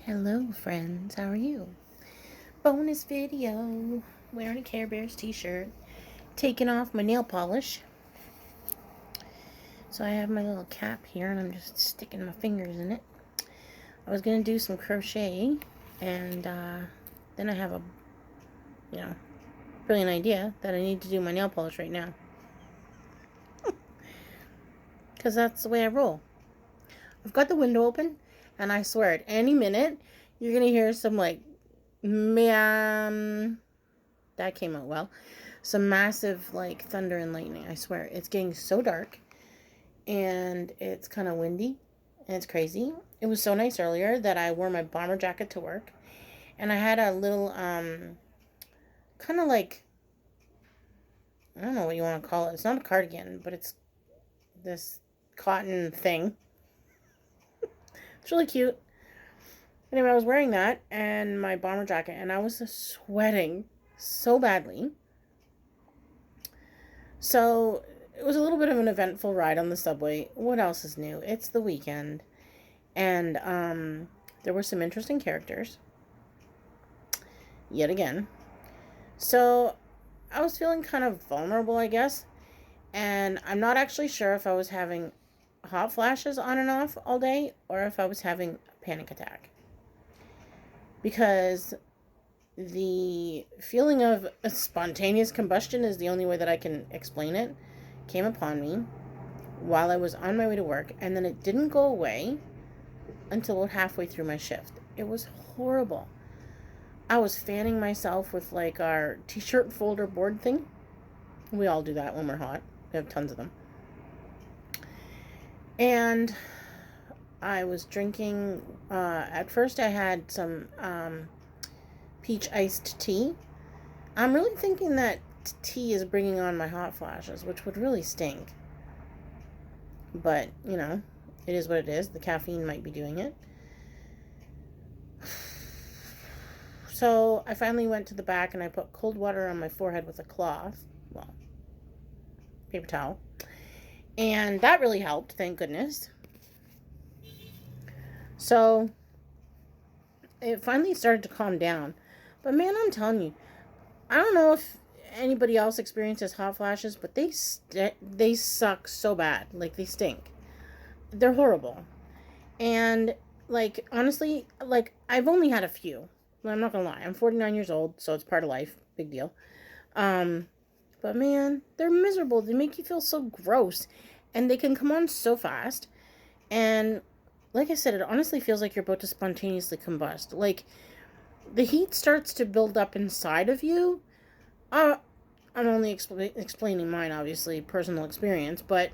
Hello friends, how are you? Bonus video. Wearing a Care Bears t-shirt. Taking off my nail polish. So I have my little cap here and I'm just sticking my fingers in it. I was going to do some crochet and then I have a, brilliant idea that I need to do my nail polish right now. Because that's the way I roll. I've got the window open and I swear at any minute you're going to hear some that came out well. Some massive thunder and lightning. I swear. It's getting so dark and it's kind of windy and it's crazy. It was so nice earlier that I wore my bomber jacket to work and I had a little kind of I don't know what you want to call it. It's not a cardigan, but it's this cotton thing. It's really cute. Anyway, I was wearing that and my bomber jacket and I was sweating so badly. So it was a little bit of an eventful ride on the subway. What else is new? It's the weekend. And there were some interesting characters. Yet again. So I was feeling kind of vulnerable, I guess. And I'm not actually sure if I was having hot flashes on and off all day or if I was having a panic attack. Because the feeling of a spontaneous combustion is the only way that I can explain it. Came upon me while I was on my way to work, and then it didn't go away until halfway through my shift. It was horrible. I was fanning myself with our t-shirt folder board thing. We all do that when we're hot. We have tons of them. And I was drinking, at first I had some peach iced tea. I'm really thinking that tea is bringing on my hot flashes, which would really stink. But, it is what it is. The caffeine might be doing it. So I finally went to the back and I put cold water on my forehead with a cloth. Well, paper towel. And that really helped, thank goodness. So it finally started to calm down. But man, I'm telling you, I don't know if anybody else experiences hot flashes, but they suck so bad. They stink. They're horrible. And honestly, I've only had a few. I'm not gonna lie. I'm 49 years old, so it's part of life. Big deal. But man, they're miserable. They make you feel so gross, and they can come on so fast. And like I said, it honestly feels like you're about to spontaneously combust. The heat starts to build up inside of you. I'm only explaining mine, obviously, personal experience, but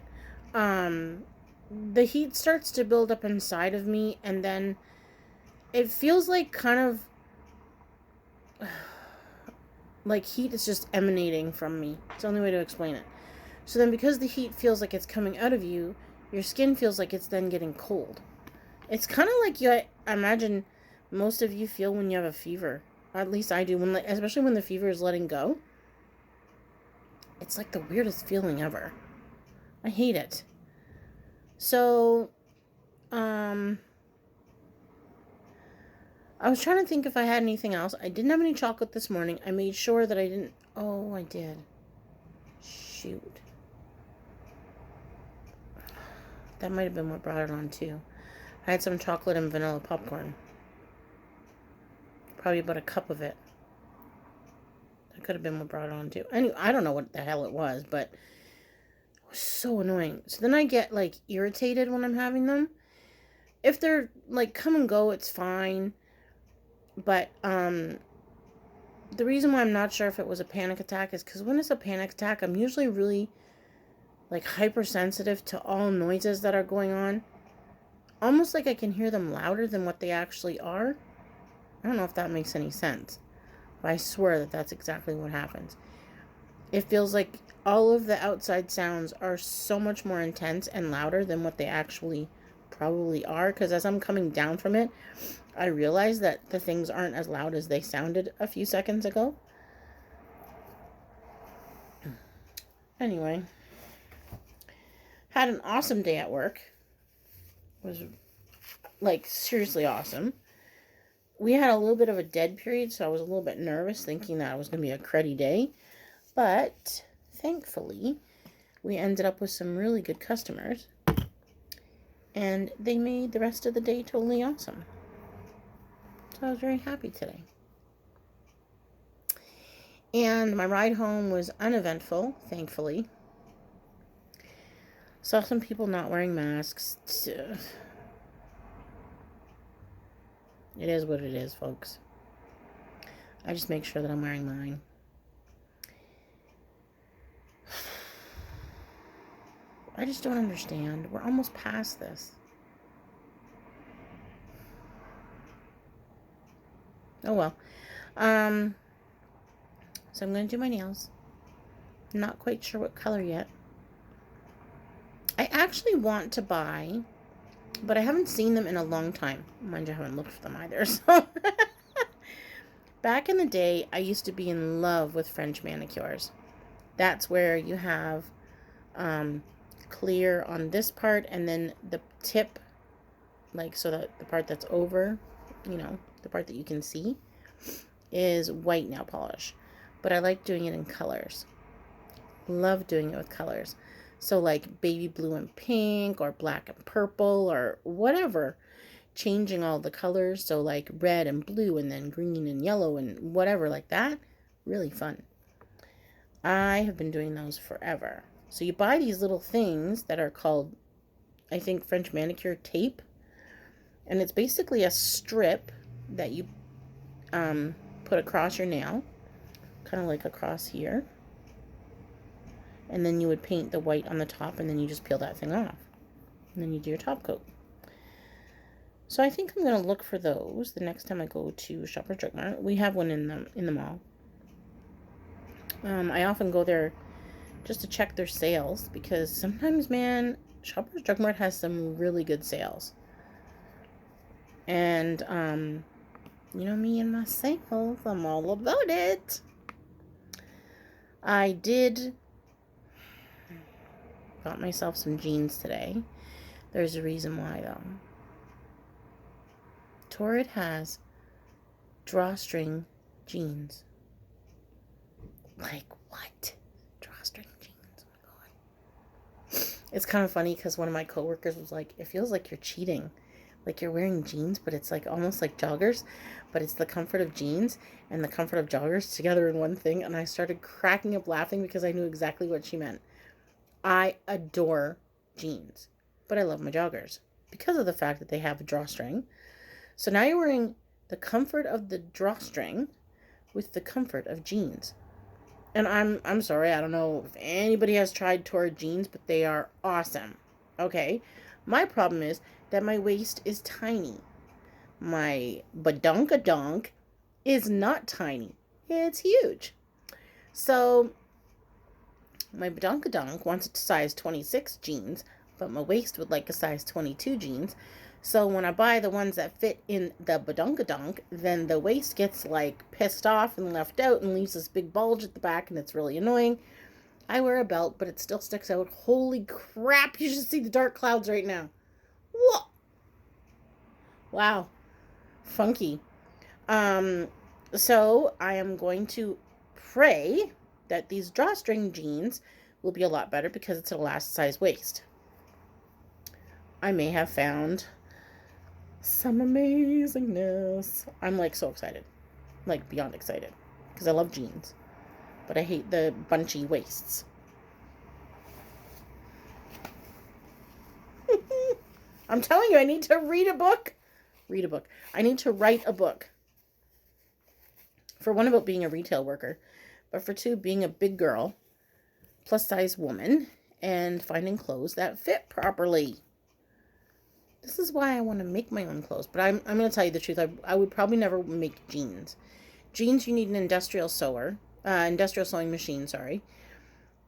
the heat starts to build up inside of me, and then it feels kind of heat is just emanating from me. It's the only way to explain it. So then because the heat feels like it's coming out of you, your skin feels like it's then getting cold. It's kind of I imagine most of you feel when you have a fever. At least I do, especially when the fever is letting go. It's the weirdest feeling ever. I hate it. So, I was trying to think if I had anything else. I didn't have any chocolate this morning. I made sure that I didn't. Oh, I did. Shoot. That might have been what brought it on, too. I had some chocolate and vanilla popcorn. Probably about a cup of it. That could have been what brought it on, too. Anyway, I don't know what the hell it was, but it was so annoying. So then I get, irritated when I'm having them. If they're, come and go, it's fine. But, the reason why I'm not sure if it was a panic attack is because when it's a panic attack, I'm usually really, hypersensitive to all noises that are going on. Almost I can hear them louder than what they actually are. I don't know if that makes any sense. But I swear that that's exactly what happens. It feels like all of the outside sounds are so much more intense and louder than what they actually probably are. Because as I'm coming down from it, I realize that the things aren't as loud as they sounded a few seconds ago. Anyway, had an awesome day at work. It was seriously awesome. we had a little bit of a dead period, so I was a little bit nervous thinking that it was going to be a cruddy day. But thankfully, we ended up with some really good customers. And they made the rest of the day totally awesome. So I was very happy today. And my ride home was uneventful, thankfully. Saw some people not wearing masks. It is what it is, folks. I just make sure that I'm wearing mine. I just don't understand. We're almost past this. Oh well. So I'm going to do my nails. Not quite sure what color yet. I actually want to buy, but I haven't seen them in a long time. Mind you, I haven't looked for them either. So back in the day, I used to be in love with French manicures. That's where you have clear on this part, and then the tip, like so that the part that's over, the part that you can see, is white nail polish. But I like doing it in colors. Love doing it with colors. So like baby blue and pink, or black and purple, or whatever. Changing all the colors. So like red and blue, and then green and yellow, and whatever like that. Really fun. I have been doing those forever. So you buy these little things that are called, I think, French manicure tape. And it's basically a strip that you put across your nail. Kind of like across here. And then you would paint the white on the top, and then you just peel that thing off. And then you do your top coat. So I think I'm going to look for those the next time I go to Shoppers Drug Mart. We have one in the mall. I often go there just to check their sales, because sometimes, man, Shoppers Drug Mart has some really good sales. And, you know me and my sales, I'm all about it. I got myself some jeans today. There's a reason why, though. Torrid has drawstring jeans. Like what? Drawstring jeans. Oh my god. It's kind of funny because one of my coworkers was like, it feels like you're cheating. Like you're wearing jeans, but it's like almost like joggers, but it's the comfort of jeans and the comfort of joggers together in one thing. And I started cracking up laughing because I knew exactly what she meant. I adore jeans, but I love my joggers because of the fact that they have a drawstring. So now you're wearing the comfort of the drawstring with the comfort of jeans. And I'm sorry, I don't know if anybody has tried Torrid jeans, but they are awesome. Okay, my problem is that my waist is tiny. My badonkadonk is not tiny. It's huge. So my badonkadonk wants a size 26 jeans, but my waist would like a size 22 jeans. So when I buy the ones that fit in the badonkadonk, then the waist gets like pissed off and left out and leaves this big bulge at the back, and it's really annoying. I wear a belt, but it still sticks out. Holy crap, you should see the dark clouds right now. Whoa! Wow. Funky. So I am going to pray that these drawstring jeans will be a lot better because it's a last size waist. I may have found some amazingness. I'm like so excited. Like beyond excited. Because I love jeans. But I hate the bunchy waists. I'm telling you, I need to read a book. I need to write a book. For one, about being a retail worker. But for two, being a big girl, plus size woman, and finding clothes that fit properly. This is why I want to make my own clothes. But I'm going to tell you the truth. I would probably never make jeans. Jeans, you need an industrial sewing machine,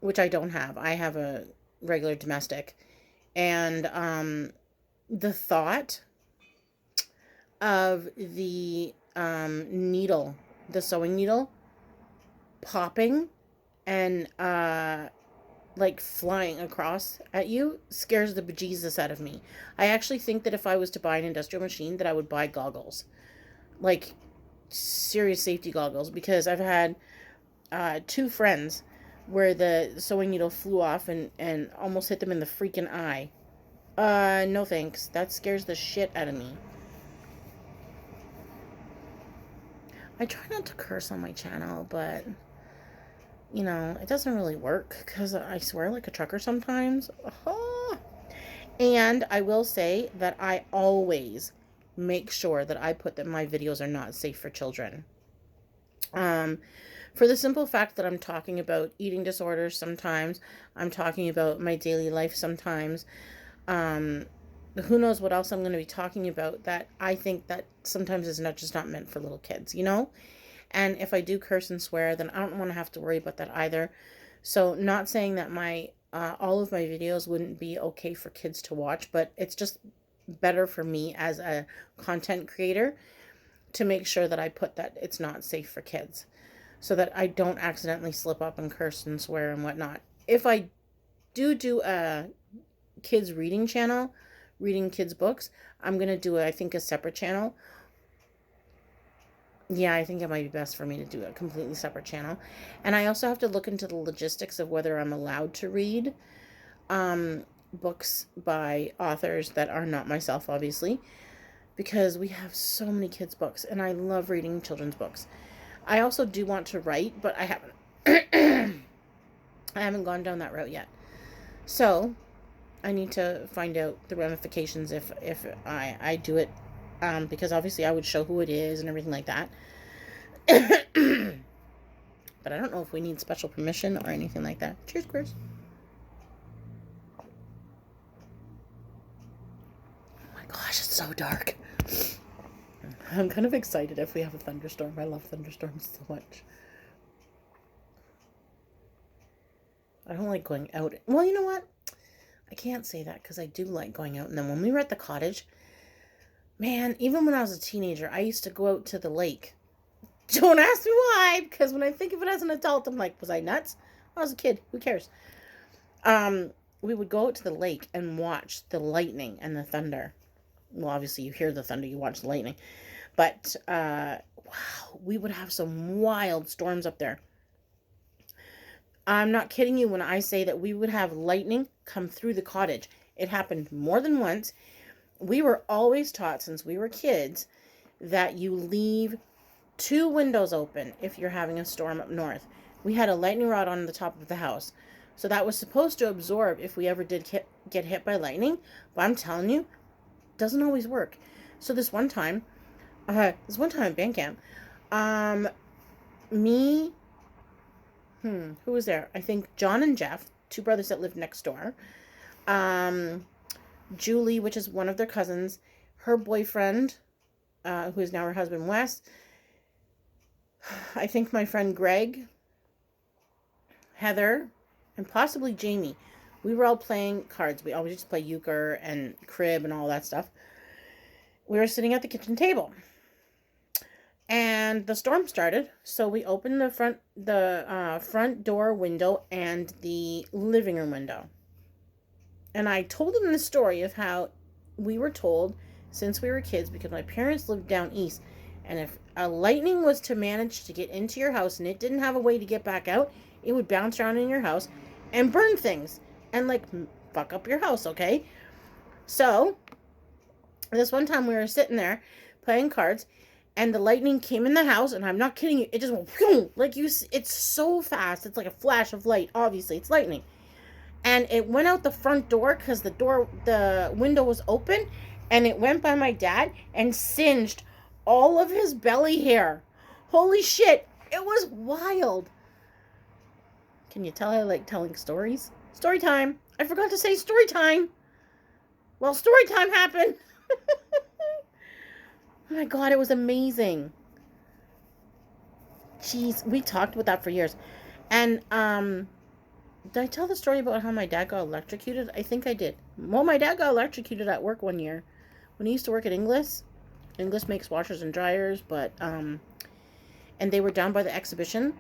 which I don't have. I have a regular domestic. And the thought of the needle, the sewing needle, popping and like flying across at you scares the bejesus out of me. I actually think that if I was to buy an industrial machine, that I would buy goggles. like serious safety goggles, because I've had 2 friends where the sewing needle flew off and almost hit them in the freaking eye. No thanks. That scares the shit out of me. I try not to curse on my channel, but, you know, it doesn't really work because I swear like a trucker sometimes. Oh. And I will say that I always make sure that I put that my videos are not safe for children. For the simple fact that I'm talking about eating disorders sometimes, I'm talking about my daily life sometimes. Who knows what else I'm going to be talking about that I think that sometimes is not meant for little kids, you know? And if I do curse and swear, then I don't want to have to worry about that either. So not saying that my all of my videos wouldn't be okay for kids to watch, but it's just better for me as a content creator to make sure that I put that it's not safe for kids, so that I don't accidentally slip up and curse and swear and whatnot. If I do a kids reading channel, reading kids books, I'm going to do, I think, a separate channel. Yeah, I think it might be best for me to do a completely separate channel. And I also have to look into the logistics of whether I'm allowed to read books by authors that are not myself, obviously, because we have so many kids' books, and I love reading children's books. I also do want to write, but I haven't. I haven't gone down that route yet. So I need to find out the ramifications if I do it, because obviously I would show who it is and everything like that. But I don't know if we need special permission or anything like that. Cheers, Chris. Oh my gosh, it's so dark. I'm kind of excited if we have a thunderstorm. I love thunderstorms so much. I don't like going out. Well, you know what? I can't say that because I do like going out. And then when we were at the cottage, man, even when I was a teenager, I used to go out to the lake. Don't ask me why, because when I think of it as an adult, I'm like, was I nuts? I was a kid. Who cares? We would go out to the lake and watch the lightning and the thunder. Well, obviously you hear the thunder, you watch the lightning. But, wow, we would have some wild storms up there. I'm not kidding you when I say that we would have lightning come through the cottage. It happened more than once. We were always taught since we were kids that you leave 2 windows open if you're having a storm up north. We had a lightning rod on the top of the house. So that was supposed to absorb if we ever did get hit by lightning. But I'm telling you, it doesn't always work. So this one time at band camp, me, who was there? I think John and Jeff, 2 brothers that lived next door. Julie, which is one of their cousins, her boyfriend, who is now her husband, Wes. I think my friend Greg, Heather, and possibly Jamie. We were all playing cards. We always just play euchre and crib and all that stuff. We were sitting at the kitchen table. And the storm started, so we opened the front door window and the living room window. And I told them the story of how we were told since we were kids, because my parents lived down east, and if a lightning was to manage to get into your house and it didn't have a way to get back out, it would bounce around in your house and burn things and like fuck up your house, okay? So this one time we were sitting there playing cards, and the lightning came in the house, and I'm not kidding you, it just went whew, like it's so fast. It's like a flash of light. Obviously, it's lightning. And it went out the front door because the window was open, and it went by my dad and singed all of his belly hair. Holy shit, it was wild. Can you tell I like telling stories? Story time. I forgot to say story time. Well, story time happened. Oh my god, it was amazing. Jeez, we talked about that for years. And, did I tell the story about how my dad got electrocuted? I think I did. Well, my dad got electrocuted at work one year. When he used to work at Inglis. Inglis makes washers and dryers, but, and they were down by the exhibition.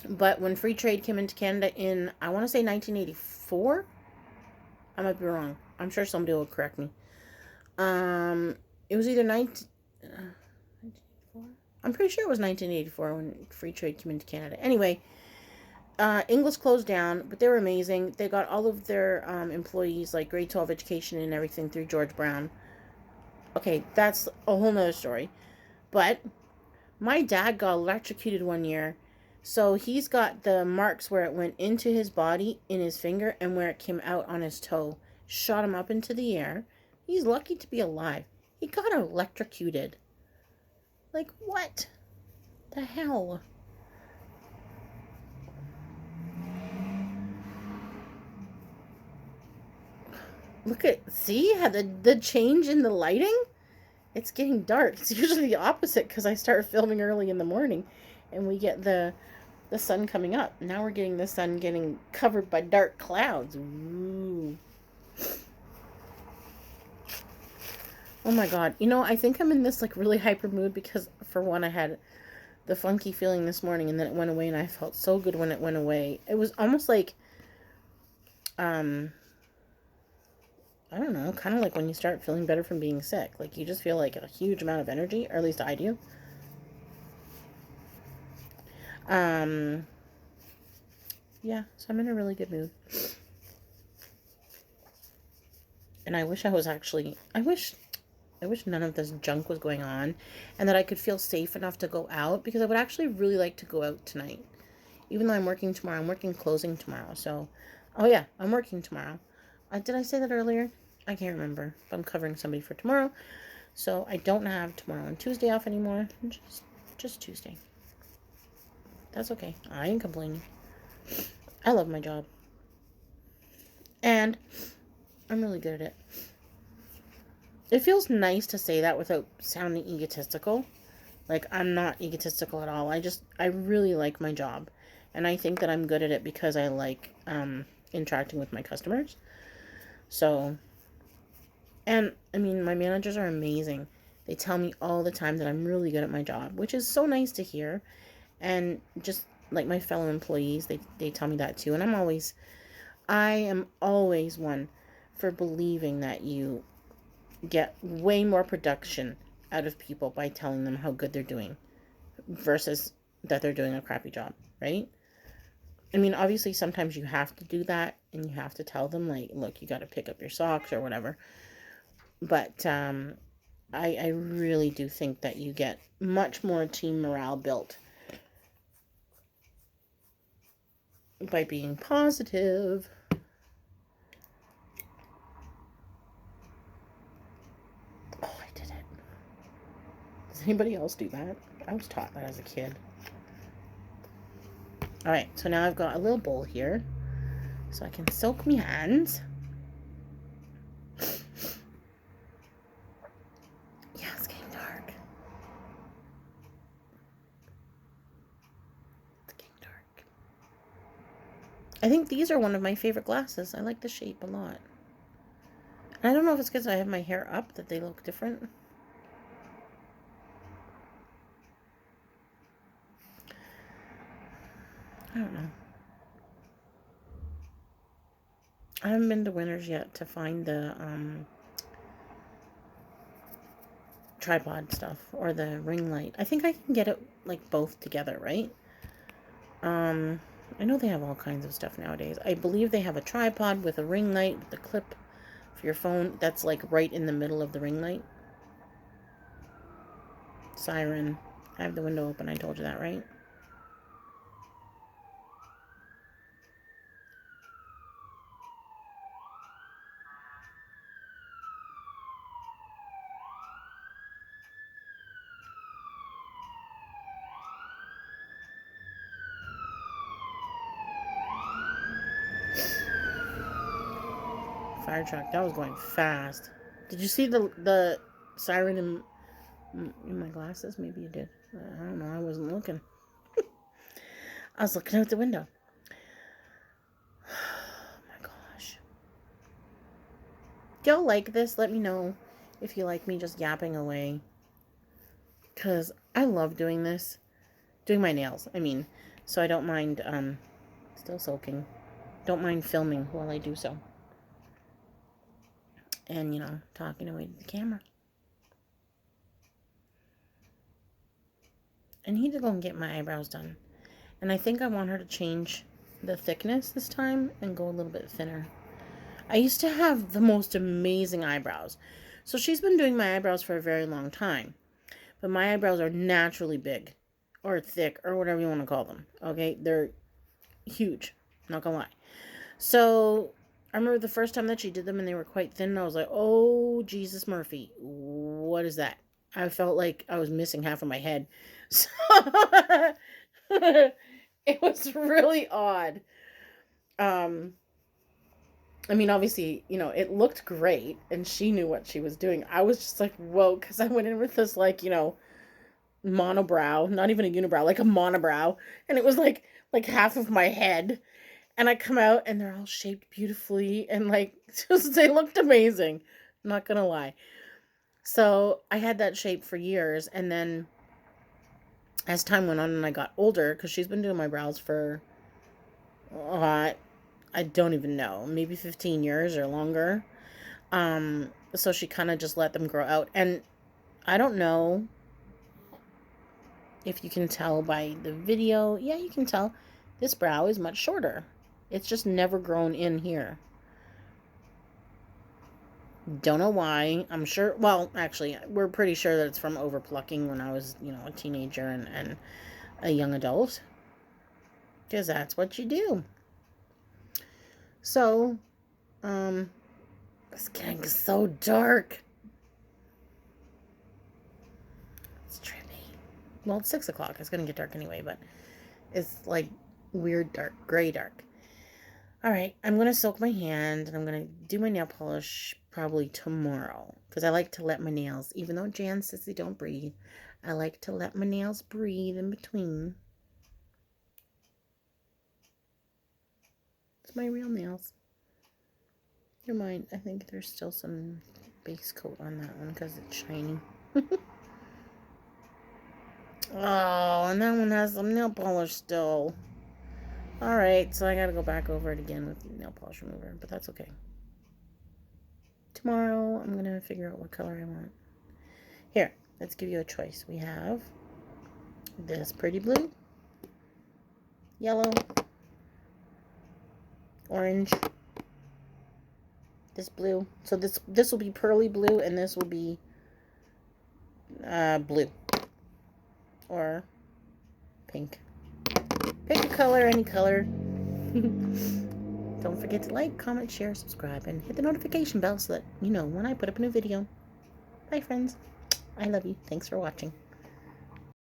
But when free trade came into Canada in, I want to say 1984. I might be wrong. I'm sure somebody will correct me. It was either 1984? I'm pretty sure it was 1984 when free trade came into Canada. Anyway, Ingles closed down, but they were amazing. They got all of their employees, like grade 12 education and everything, through George Brown. Okay, that's a whole nother story. But my dad got electrocuted one year, so he's got the marks where it went into his body, in his finger, and where it came out on his toe. Shot him up into the air. He's lucky to be alive. He got electrocuted. Like, what the hell? Look at, see how the change in the lighting? It's getting dark. It's usually the opposite because I start filming early in the morning and we get the sun coming up. Now we're getting the sun getting covered by dark clouds. Ooh. Oh my god. You know, I think I'm in this like really hyper mood because for one I had the funky feeling this morning and then it went away and I felt so good when it went away. It was almost like I don't know, kind of like when you start feeling better from being sick. Like you just feel like a huge amount of energy, or at least I do. Yeah, so I'm in a really good mood. And I wish I was actually, I wish none of this junk was going on and that I could feel safe enough to go out, because I would actually really like to go out tonight. Even though I'm working tomorrow, I'm working closing tomorrow. So, oh yeah, I'm working tomorrow. Did I say that earlier? I can't remember, but I'm covering somebody for tomorrow. So I don't have tomorrow and Tuesday off anymore. Just Tuesday. That's okay. I ain't complaining. I love my job. And I'm really good at it. It feels nice to say that without sounding egotistical. Like, I'm not egotistical at all. I really like my job. And I think that I'm good at it because I like interacting with my customers. So, and I mean, my managers are amazing. They tell me all the time that I'm really good at my job, which is so nice to hear. And just like my fellow employees, they tell me that too. And I am always one for believing that you get way more production out of people by telling them how good they're doing versus that they're doing a crappy job, right? I mean, obviously sometimes you have to do that and you have to tell them, like, look, you got to pick up your socks or whatever. But I really do think that you get much more team morale built by being positive. Oh, I did it. Does anybody else do that? I was taught that as a kid. Alright, so now I've got a little bowl here so I can soak my hands. Yeah, it's getting dark. It's getting dark. I think these are one of my favorite glasses. I like the shape a lot. And I don't know if it's because I have my hair up that they look different. I don't know. I haven't been to Winners yet to find the tripod stuff or the ring light. I think I can get it like both together, right? I know they have all kinds of stuff nowadays. I believe they have a tripod with a ring light with the clip for your phone that's like right in the middle of the ring light. Siren. I have the window open. I told you that, right? Fire truck. That was going fast. Did you see the siren in my glasses? Maybe you did. I don't know. I wasn't looking. I was looking out the window. Oh my gosh. Do y'all like this? Let me know if you like me just yapping away. Because I love doing this. Doing my nails, I mean. So I don't mind, still soaking. Don't mind filming while I do so. And, you know, talking away to the camera. I need to go and get my eyebrows done. And I think I want her to change the thickness this time and go a little bit thinner. I used to have the most amazing eyebrows. So she's been doing my eyebrows for a very long time. But my eyebrows are naturally big. Or thick. Or whatever you want to call them. Okay? They're huge. Not gonna lie. So I remember the first time that she did them and they were quite thin. And I was like, oh, Jesus Murphy. What is that? I felt like I was missing half of my head. So it was really odd. I mean, obviously, you know, it looked great and she knew what she was doing. I was just like, whoa, because I went in with this, like, you know, monobrow, not even a unibrow, like a monobrow. And it was like half of my head. And I come out and they're all shaped beautifully and like, just, they looked amazing. I'm not going to lie. So I had that shape for years. And then as time went on and I got older, because she's been doing my brows for, I don't even know, maybe 15 years or longer. So she kind of just let them grow out. And I don't know if you can tell by the video. Yeah, you can tell. This brow is much shorter. It's just never grown in here. Don't know why. I'm sure, well, actually, we're pretty sure that it's from overplucking when I was, you know, a teenager and a young adult. Because that's what you do. So, it's getting so dark. It's trippy. Well, it's 6 o'clock. It's going to get dark anyway, but it's like weird dark, gray dark. All right, I'm going to soak my hand and I'm going to do my nail polish probably tomorrow. Because I like to let my nails, even though Jan says they don't breathe, I like to let my nails breathe in between. It's my real nails. Never mind, I think there's still some base coat on that one because it's shiny. Oh, and that one has some nail polish still. Alright, so I gotta go back over it again with the nail polish remover, but that's okay. Tomorrow, I'm gonna figure out what color I want. Here, let's give you a choice. We have this pretty blue, yellow, orange, this blue. So this will be pearly blue, and this will be blue or pink. Pick a color, any color. Don't forget to like, comment, share, subscribe, and hit the notification bell so that you know when I put up a new video. Bye, friends. I love you. Thanks for watching.